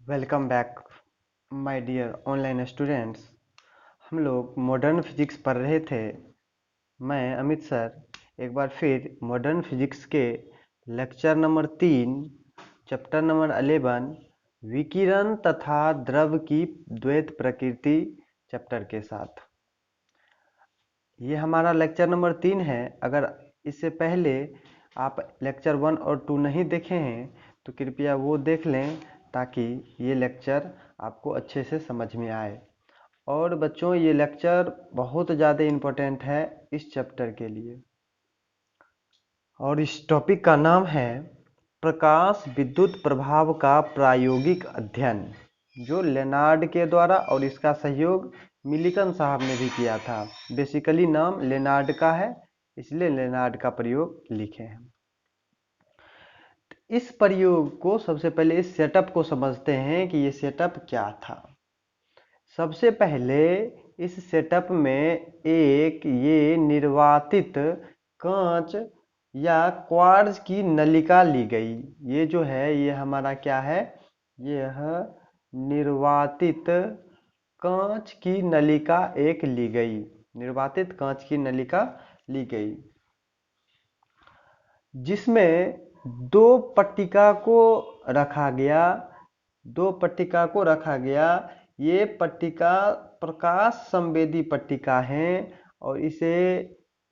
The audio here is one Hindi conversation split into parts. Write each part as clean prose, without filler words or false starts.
Welcome back my dear online students. हम लोग मॉडर्न फिजिक्स पढ़ रहे थे। मैं अमित सर एक बार फिर मॉडर्न फिजिक्स के लेक्चर नंबर 3 चैप्टर नंबर 11 विकिरण तथा द्रव की द्वैत प्रकृति चैप्टर के साथ। ये हमारा लेक्चर नंबर 3 है। अगर इससे पहले आप लेक्चर 1 और 2 नहीं देखे हैं तो कृपया वो देख लें ताकि ये लेक्चर आपको अच्छे से समझ में आए। और बच्चों, ये लेक्चर बहुत ज़्यादा इम्पोर्टेंट है इस चैप्टर के लिए। और इस टॉपिक का नाम है प्रकाश विद्युत प्रभाव का प्रायोगिक अध्ययन, जो लेनार्ड के द्वारा और इसका सहयोग मिलिकन साहब ने भी किया था। बेसिकली नाम लेनार्ड का है, इसलिए लेनार्ड का प्रयोग लिखे हैं। इस प्रयोग को सबसे पहले इस सेटअप को समझते हैं कि ये सेटअप क्या था। सबसे पहले इस सेटअप में एक ये निर्वातित कांच या क्वार्ट्ज की नलिका ली गई। ये जो है ये हमारा क्या है, यह निर्वातित कांच की नलिका एक ली गई। निर्वातित कांच की नलिका ली गई जिसमें दो पट्टिका को रखा गया। दो पट्टिका को रखा गया। ये पट्टिका प्रकाश संवेदी पट्टिका है और इसे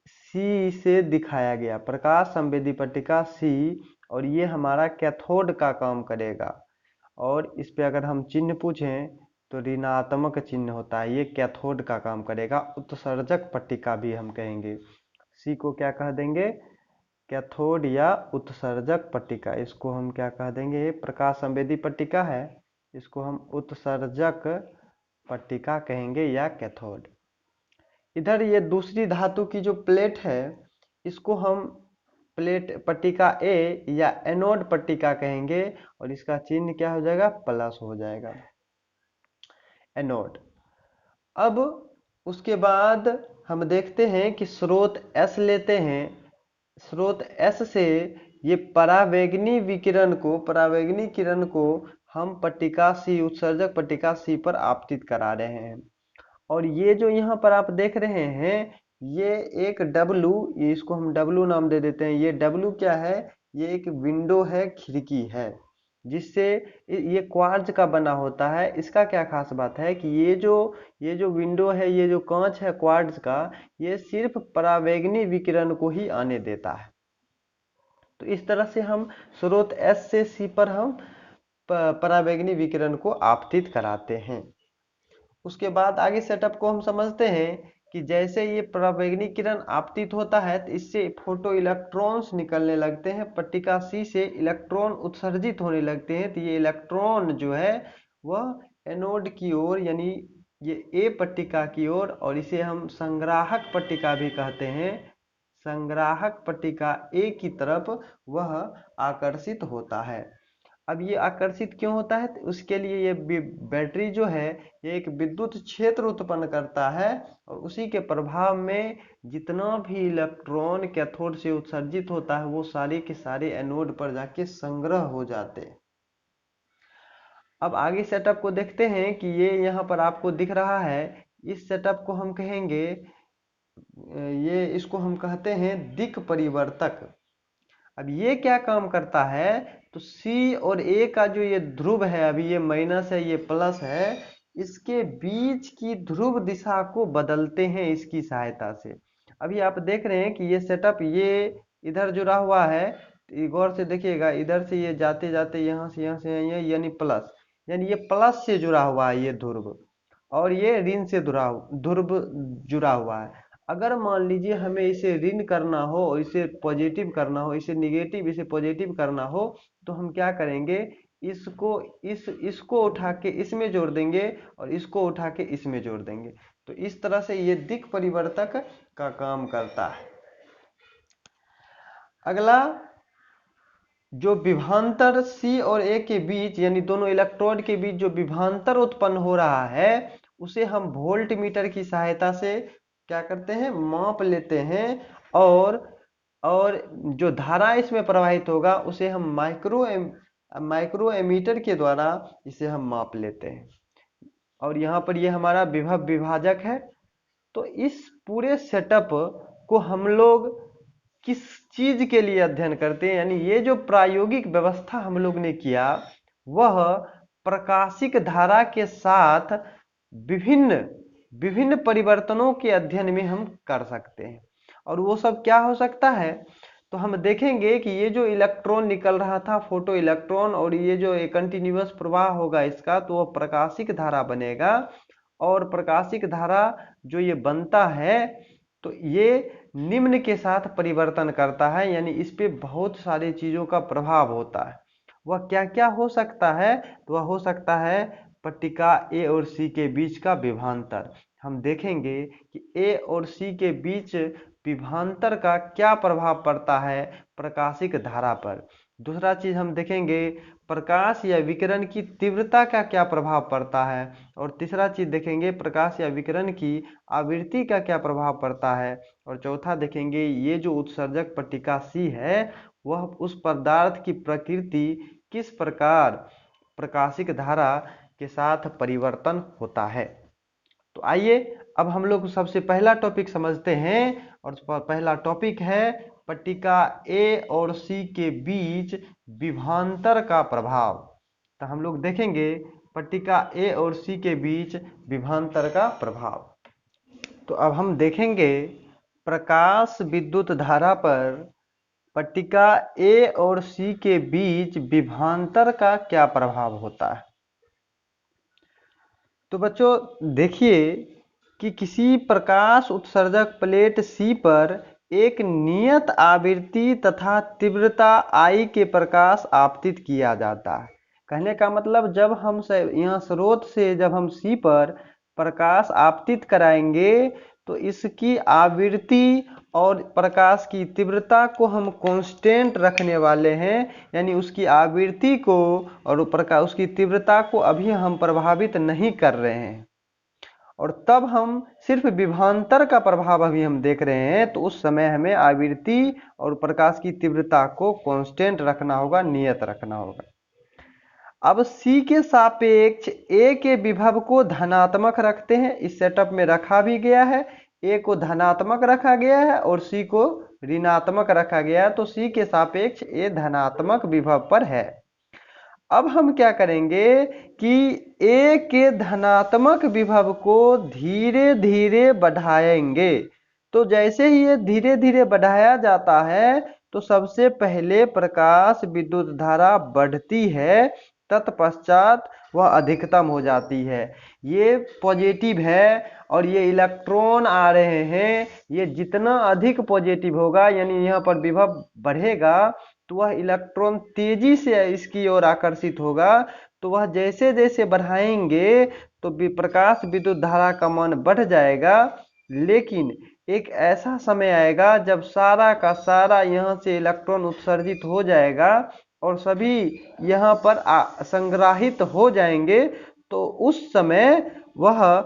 सी से दिखाया गया। प्रकाश संवेदी पट्टिका सी, और ये हमारा कैथोड का काम करेगा। और इस पे अगर हम चिन्ह पूछें तो ऋणात्मक चिन्ह होता है, ये कैथोड का काम करेगा। उत्सर्जक पट्टिका भी हम कहेंगे। सी को क्या कह देंगे, कैथोड या उत्सर्जक पट्टिका। इसको हम क्या कह देंगे, प्रकाश संवेदी पट्टिका है, इसको हम उत्सर्जक पट्टिका कहेंगे या कैथोड। इधर ये दूसरी धातु की जो प्लेट है इसको हम प्लेट पट्टिका ए या एनोड पट्टिका कहेंगे, और इसका चिन्ह क्या हो जाएगा, प्लस हो जाएगा, एनोड। अब उसके बाद हम देखते हैं कि स्रोत एस लेते हैं। स्रोत एस से ये परावैगनी किरण को हम पट्टिका सी, उत्सर्जक पट्टिका सी पर आपतित करा रहे हैं। और ये जो यहाँ पर आप देख रहे हैं ये एक W, ये इसको हम W नाम दे देते हैं। ये W क्या है, ये एक विंडो है, खिड़की है, जिससे ये क्वार्ट्ज का बना होता है। इसका क्या खास बात है कि ये जो विंडो है, ये जो कांच है क्वार्ट्ज का, ये सिर्फ परावैगनी विकिरण को ही आने देता है। तो इस तरह से हम स्रोत S से C पर हम परावैगनी विकिरण को आपतित कराते हैं। उसके बाद आगे सेटअप को हम समझते हैं कि जैसे ये परावैगनी किरण आपतित होता है तो इससे फोटो इलेक्ट्रॉन्स निकलने लगते हैं। पट्टिका सी से इलेक्ट्रॉन उत्सर्जित होने लगते हैं। तो ये इलेक्ट्रॉन जो है वह एनोड की ओर, यानी ये ए पट्टिका की ओर, और इसे हम संग्राहक पट्टिका भी कहते हैं, संग्राहक पट्टिका ए की तरफ वह आकर्षित होता है। अब ये आकर्षित क्यों होता है, तो उसके लिए ये बैटरी जो है ये एक विद्युत क्षेत्र उत्पन्न करता है, और उसी के प्रभाव में जितना भी इलेक्ट्रॉन कैथोड से उत्सर्जित होता है वो सारे के सारे एनोड पर जाके संग्रह हो जाते हैं। अब आगे सेटअप को देखते हैं कि ये यहाँ पर आपको दिख रहा है। इस सेटअप को हम कहेंगे, ये इसको हम कहते हैं दिक् परिवर्तक। अब ये क्या काम करता है, तो C और A का जो ये ध्रुव है, अभी ये माइनस है ये प्लस है, इसके बीच की ध्रुव दिशा को बदलते हैं इसकी सहायता से। अभी आप देख रहे हैं कि ये सेटअप ये इधर जुड़ा हुआ है, तो गौर से देखिएगा, इधर से ये जाते जाते यहाँ से यानी प्लस, यानी ये प्लस से जुड़ा हुआ है ये ध्रुव, और ये ऋण से ध्रुव जुड़ा हुआ है। अगर मान लीजिए हमें इसे ऋण करना हो और इसे पॉजिटिव करना हो, इसे निगेटिव इसे पॉजिटिव करना हो, तो हम क्या करेंगे, इसको उठा के इसमें जोड़ देंगे और इसको उठा के इसमें जोड़ देंगे। तो इस तरह से ये दिक् परिवर्तक का काम करता है। अगला, जो विभवांतर C और A के बीच, यानी दोनों इलेक्ट्रोड के बीच जो विभवांतर उत्पन्न हो रहा है उसे हम वोल्ट मीटर की सहायता से क्या करते हैं, माप लेते हैं। और जो धारा इसमें प्रवाहित होगा उसे हम माइक्रो माइक्रो एमीटर के द्वारा इसे हम माप लेते हैं। और यहाँ पर ये हमारा विभव विभाजक है। तो इस पूरे सेटअप को हम लोग किस चीज के लिए अध्ययन करते हैं, यानी ये जो प्रायोगिक व्यवस्था हम लोग ने किया वह प्रकाशिक धारा के साथ विभिन्न विभिन्न परिवर्तनों के अध्ययन में हम कर सकते हैं। और वो सब क्या हो सकता है, तो हम देखेंगे कि ये जो इलेक्ट्रॉन निकल रहा था फोटो इलेक्ट्रॉन, और ये जो एक कंटिन्यूअस प्रवाह होगा इसका, तो वह प्रकाशिक धारा बनेगा। और प्रकाशिक धारा जो ये बनता है तो ये निम्न के साथ परिवर्तन करता है, यानी इस पे बहुत सारी चीजों का प्रभाव होता है। वह क्या क्या हो सकता है, तो वह हो सकता है पट्टिका ए और सी के बीच का विभवांतर। हम देखेंगे कि ए और सी के बीच विभवांतर का क्या प्रभाव पड़ता है प्रकाशिक धारा पर। दूसरा चीज हम देखेंगे प्रकाश या विकिरण की तीव्रता का क्या प्रभाव पड़ता है। और तीसरा चीज देखेंगे प्रकाश या विकिरण की आवृत्ति का क्या प्रभाव पड़ता है। और चौथा देखेंगे ये जो उत्सर्जक पट्टिका सी है वह उस पदार्थ की प्रकृति किस प्रकार प्रकाशिक धारा के साथ परिवर्तन होता है। तो आइए अब हम लोग सबसे पहला टॉपिक समझते हैं। और पहला टॉपिक है पट्टिका ए और सी के बीच विभवांतर का प्रभाव। तो हम लोग देखेंगे पट्टिका ए और सी के बीच विभवांतर का प्रभाव। तो अब हम देखेंगे प्रकाश विद्युत धारा पर पट्टिका ए और सी के बीच विभवांतर का क्या प्रभाव होता है। तो बच्चों देखिए कि किसी प्रकाश उत्सर्जक प्लेट सी पर एक नियत आवृत्ति तथा तीव्रता I के प्रकाश आपतित किया जाता है। कहने का मतलब जब हम यहाँ स्रोत से जब हम सी पर प्रकाश आपतित कराएंगे तो इसकी आवृत्ति और प्रकाश की तीव्रता को हम कांस्टेंट रखने वाले हैं, यानी उसकी आवृत्ति को और प्रकाश उसकी तीव्रता को अभी हम प्रभावित नहीं कर रहे हैं। और तब हम सिर्फ विभवांतर का प्रभाव अभी हम देख रहे हैं, तो उस समय हमें आवृत्ति और प्रकाश की तीव्रता को कांस्टेंट रखना होगा, नियत रखना होगा। अब C के सापेक्ष A के विभव को धनात्मक रखते हैं। इस सेटअप में रखा भी गया है, A को धनात्मक रखा गया है और C को ऋणात्मक रखा गया है। तो C के सापेक्ष A धनात्मक विभव पर है। अब हम क्या करेंगे कि A के धनात्मक विभव को धीरे धीरे बढ़ाएंगे। तो जैसे ही ये धीरे धीरे बढ़ाया जाता है तो सबसे पहले प्रकाश विद्युत धारा बढ़ती है, तत्पश्चात वह अधिकतम हो जाती है। ये पॉजिटिव है और ये इलेक्ट्रॉन आ रहे हैं। ये जितना अधिक पॉजिटिव होगा यानी यहाँ पर विभव बढ़ेगा तो वह इलेक्ट्रॉन तेजी से इसकी ओर आकर्षित होगा। तो वह जैसे जैसे बढ़ाएंगे तो प्रकाश विद्युत धारा का मान बढ़ जाएगा। लेकिन एक ऐसा समय आएगा जब सारा का सारा यहाँ से इलेक्ट्रॉन उत्सर्जित हो जाएगा और सभी यहाँ पर संग्रहित हो जाएंगे। तो उस समय वह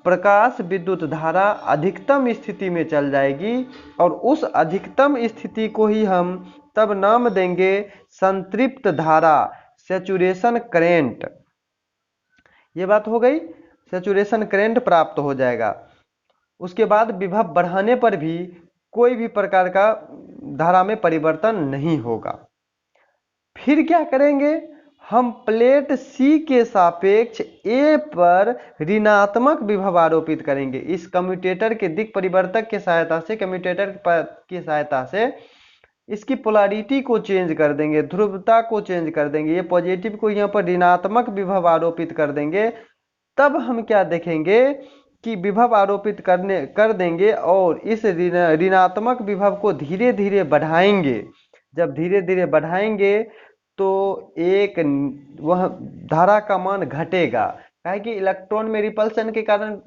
प्रकाश विद्युत धारा अधिकतम स्थिति में चल जाएगी और उस अधिकतम स्थिति को ही हम तब नाम देंगे संतृप्त धारा, सैचुरेशन करेंट। ये बात हो गई, सैचुरेशन करेंट प्राप्त हो जाएगा। उसके बाद विभव बढ़ाने पर भी कोई भी प्रकार का धारा में परिवर्तन नहीं होगा। फिर क्या करेंगे, हम प्लेट सी के सापेक्ष ए पर ऋणात्मक विभव आरोपित करेंगे। इस कम्यूटेटर के दिक् परिवर्तक की सहायता से, कम्यूटेटर की सहायता से इसकी पोलैरिटी को चेंज कर देंगे, ध्रुवता को चेंज कर देंगे। ये पॉजिटिव को यहाँ पर ऋणात्मक विभव आरोपित कर देंगे। तब हम क्या देखेंगे कि विभव आरोपित कर देंगे और इस ऋणात्मक विभव को धीरे धीरे बढ़ाएंगे। जब धीरे धीरे बढ़ाएंगे तो एक वह धारा का मान घटेगा, काहे कि इलेक्ट्रॉन में रिपल्सन के कारण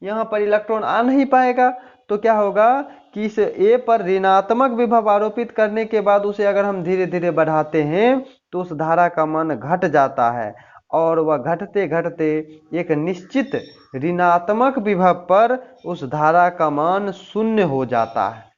यहाँ पर इलेक्ट्रॉन आ नहीं पाएगा। तो क्या होगा कि इस ए पर ऋणात्मक विभव आरोपित करने के बाद उसे अगर हम धीरे धीरे बढ़ाते हैं तो उस धारा का मान घट जाता है और वह घटते घटते एक निश्चित ऋणात्मक विभव पर उस धारा का मान शून्य हो जाता है।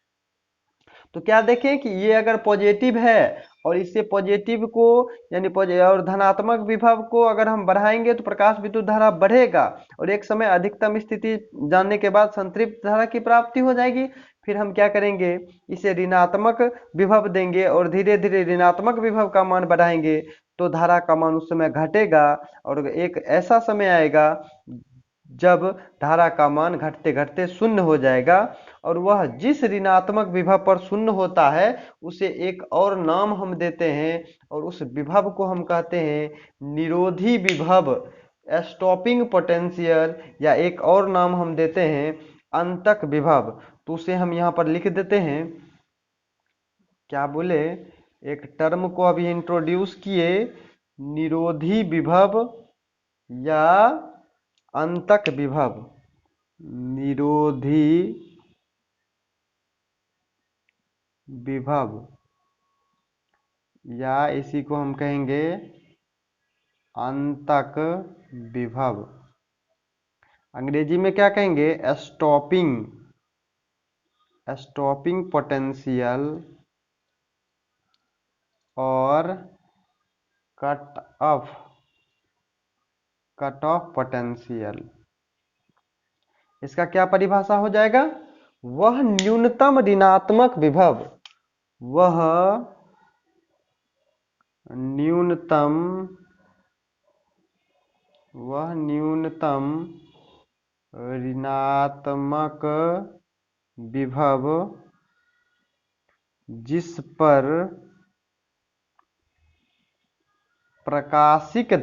तो क्या देखें कि ये अगर पॉजिटिव है और इससे पॉजिटिव को यानी और धनात्मक विभव को अगर हम बढ़ाएंगे तो प्रकाश विद्युत धारा बढ़ेगा और एक समय अधिकतम स्थिति जानने के बाद संतृप्त धारा की प्राप्ति हो जाएगी। फिर हम क्या करेंगे, इसे ऋणात्मक विभव देंगे और धीरे धीरे ऋणात्मक विभव का मान बढ़ाएंगे तो धारा का मान उस समय घटेगा और एक ऐसा समय आएगा जब धारा का मान घटते घटते शून्य हो जाएगा और वह जिस ऋणात्मक विभव पर शून्य होता है उसे एक और नाम हम देते हैं और उस विभव को हम कहते हैं निरोधी विभव, स्टॉपिंग पोटेंशियल, या एक और नाम हम देते हैं अंतक विभव। तो उसे हम यहाँ पर लिख देते हैं, क्या बोले, एक टर्म को अभी इंट्रोड्यूस किए, निरोधी विभव या अंतक विभव। निरोधी विभव या इसी को हम कहेंगे अंतक विभव। अंग्रेजी में क्या कहेंगे, स्टॉपिंग पोटेंशियल और कट ऑफ पोटेंशियल। इसका क्या परिभाषा हो जाएगा, वह न्यूनतम ऋणात्मक विभव, वह न्यूनतम ऋणात्मक विभव जिस पर प्रकाशिक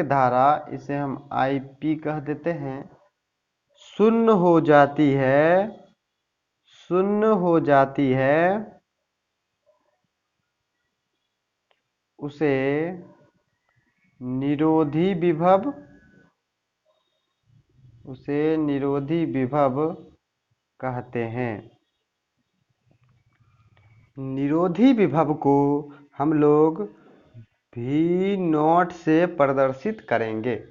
धारा, इसे हम IP कह देते हैं, शून्य हो जाती है, उसे निरोधी विभव कहते हैं। निरोधी विभव को हम लोग V0 से प्रदर्शित करेंगे।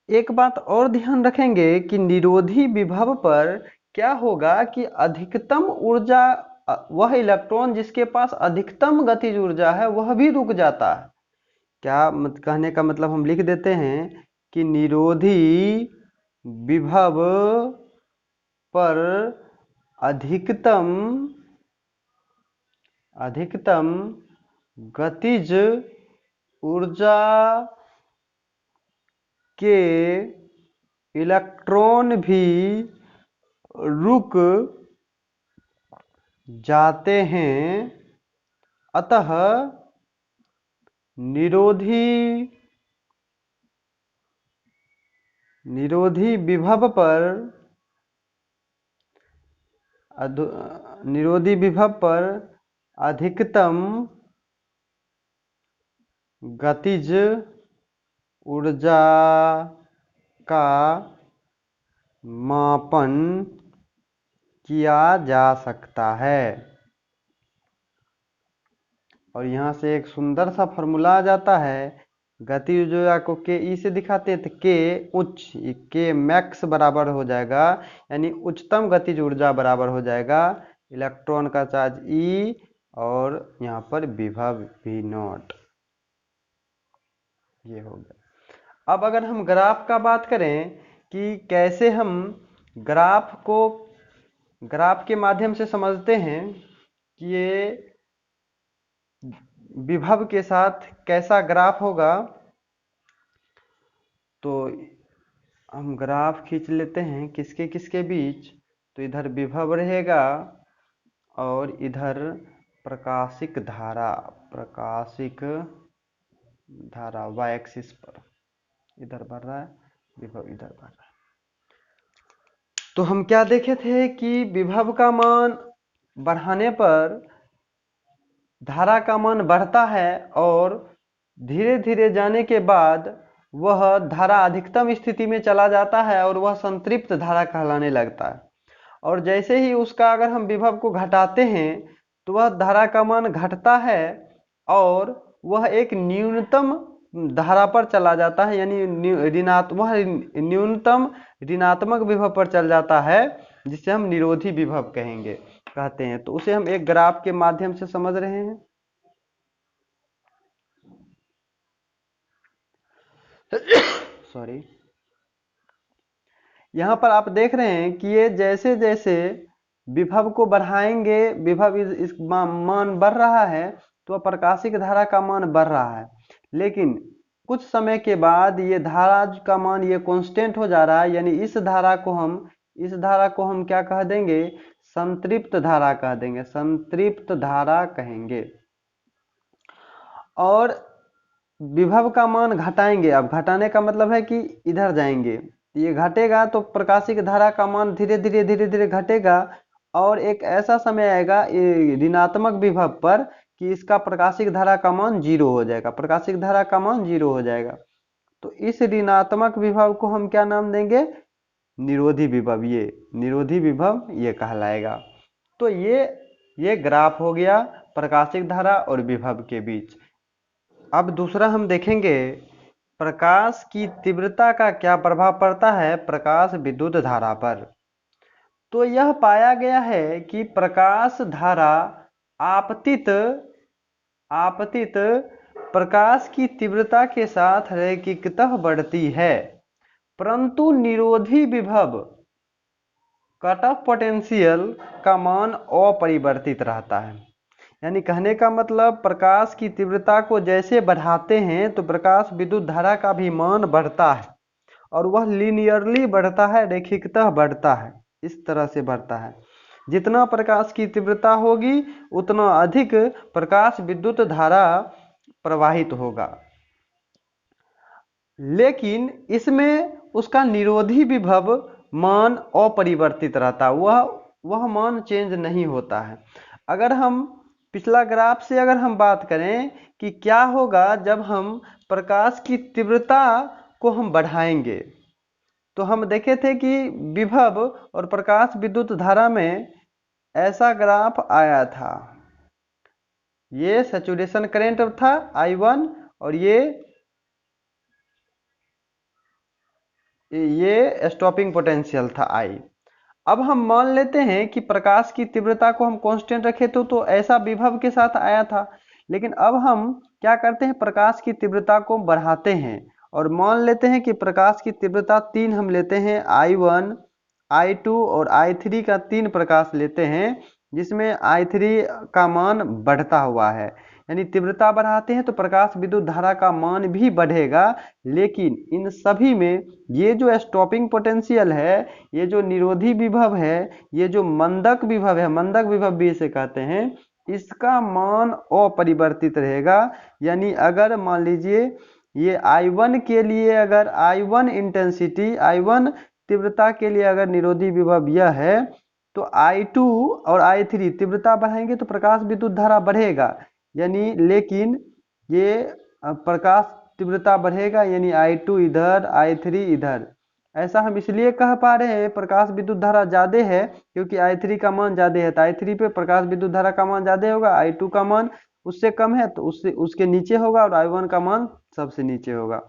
एक बात और ध्यान रखेंगे कि निरोधी विभव पर क्या होगा कि अधिकतम ऊर्जा, वह इलेक्ट्रॉन जिसके पास अधिकतम गतिज ऊर्जा है वह भी रुक जाता है। क्या कहने का मतलब, हम लिख देते हैं कि निरोधी विभव पर अधिकतम गतिज ऊर्जा के इलेक्ट्रॉन भी रुक जाते हैं, अतः निरोधी विभव पर अधिकतम गतिज ऊर्जा का मापन किया जा सकता है। और यहाँ से एक सुंदर सा फॉर्मूला आ जाता है, गतिज ऊर्जा को के से दिखाते हैं तो के उच्च, के मैक्स बराबर हो जाएगा, यानी उच्चतम गतिज ऊर्जा बराबर हो जाएगा इलेक्ट्रॉन का चार्ज E और यहाँ पर विभव V0। ये हो गया। अब अगर हम ग्राफ का बात करें कि कैसे हम ग्राफ के माध्यम से समझते हैं कि ये विभव के साथ कैसा ग्राफ होगा, तो हम ग्राफ खींच लेते हैं किसके किसके बीच। तो इधर विभव रहेगा और इधर प्रकाशिक धारा y एक्सिस पर इधर बढ़ रहा है, विभव इधर बढ़ रहा है। तो हम क्या देखे थे कि विभव का मान बढ़ाने पर धारा का मान बढ़ता है और धीरे धीरे जाने के बाद वह धारा अधिकतम स्थिति में चला जाता है और वह संतृप्त धारा कहलाने लगता है। और जैसे ही उसका अगर हम विभव को घटाते हैं तो वह धारा का मान घटता है और वह एक न्यूनतम धारा पर चला जाता है, यानी न्यूनतम ऋणात्मक विभव पर चल जाता है जिसे हम निरोधी विभव कहते हैं। तो उसे हम एक ग्राफ के माध्यम से समझ रहे हैं। सॉरी, यहाँ पर आप देख रहे हैं कि ये जैसे जैसे विभव को बढ़ाएंगे, विभव इस मान बढ़ रहा है तो प्रकाशिक धारा का मान बढ़ रहा है, लेकिन कुछ समय के बाद ये धारा का मान ये कांस्टेंट हो जा रहा है, यानी इस धारा को हम क्या कह देंगे, संतृप्त धारा कह देंगे, संतृप्त धारा कहेंगे। और विभव का मान घटाएंगे, अब घटाने का मतलब है कि इधर जाएंगे, ये घटेगा तो प्रकाशिक धारा का मान धीरे धीरे घटेगा, और एक ऐसा समय आएगा ये ऋणात्मक विभव पर कि इसका प्रकाशिक धारा का मान 0 हो जाएगा, प्रकाशिक धारा का मान 0 हो जाएगा। तो इस ऋणात्मक विभव को हम क्या नाम देंगे, निरोधी विभव। ये निरोधी विभव ये कहलाएगा। तो ये ग्राफ हो गया प्रकाशिक धारा और विभव के बीच। अब दूसरा हम देखेंगे प्रकाश की तीव्रता का क्या प्रभाव पड़ता है प्रकाश विद्युत धारा पर। तो यह पाया गया है कि प्रकाश धारा आपतित प्रकाश की तीव्रता के साथ रैखिकतः बढ़ती है, परंतु निरोधी विभव कट ऑफ पोटेंशियल का मान अपरिवर्तित रहता है। यानी कहने का मतलब प्रकाश की तीव्रता को जैसे बढ़ाते हैं तो प्रकाश विद्युत धारा का भी मान बढ़ता है, और वह लीनियरली बढ़ता है, रैखिकतः बढ़ता है, इस तरह से बढ़ता है। जितना प्रकाश की तीव्रता होगी उतना अधिक प्रकाश विद्युत धारा प्रवाहित होगा, लेकिन इसमें उसका निरोधी विभव मान अपरिवर्तित रहता है, वह मान चेंज नहीं होता है। अगर हम पिछला ग्राफ से अगर हम बात करें कि क्या होगा जब हम प्रकाश की तीव्रता को हम बढ़ाएंगे, तो हम देखे थे कि विभव और प्रकाश विद्युत धारा में ऐसा ग्राफ आया था, ये सैचुरेशन करंट था I1 और ये स्टॉपिंग पोटेंशियल था I। अब हम मान लेते हैं कि प्रकाश की तीव्रता को हम कांस्टेंट रखे तो ऐसा विभव के साथ आया था, लेकिन अब हम क्या करते हैं प्रकाश की तीव्रता को बढ़ाते हैं और मान लेते हैं कि प्रकाश की तीव्रता 3 हम लेते हैं, I1, I2 और I3 का 3 प्रकाश लेते हैं, जिसमें I3 का मान बढ़ता हुआ है। यानी तीव्रता बढ़ाते हैं तो प्रकाश विद्युत धारा का मान भी बढ़ेगा, लेकिन इन सभी में ये जो स्टॉपिंग पोटेंशियल है, ये जो निरोधी विभव है, ये जो मंदक विभव है, मंदक विभव भी इसे कहते हैं, इसका मान अपरिवर्तित रहेगा। यानी अगर मान लीजिए ये I1 के लिए, अगर I1 इंटेंसिटी, I1 तीव्रता के लिए अगर निरोधी विभव यह है, तो I2 और I3 तीव्रता बढ़ाएंगे तो प्रकाश विद्युत धारा बढ़ेगा, यानी लेकिन ये प्रकाश तीव्रता बढ़ेगा, यानी I2 इधर, I3 इधर। ऐसा हम इसलिए कह पा रहे हैं प्रकाश विद्युत धारा ज्यादा है क्योंकि I3 का मान ज्यादा है, तो I3 पे प्रकाश विद्युत धारा का मान ज्यादा होगा, I2 का मान उससे कम है तो उसके नीचे होगा, और I1 का मान सबसे नीचे होगा।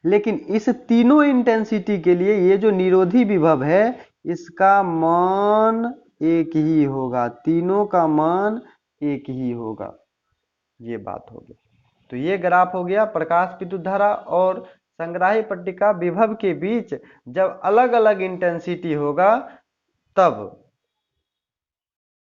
लेकिन इस तीनों इंटेंसिटी के लिए ये जो निरोधी विभव है इसका मान एक ही होगा, तीनों का मान एक ही होगा। ये बात होगी। तो ये ग्राफ हो गया प्रकाश विद्युत धारा और संग्राही पट्टिका विभव के बीच जब अलग अलग इंटेंसिटी होगा तब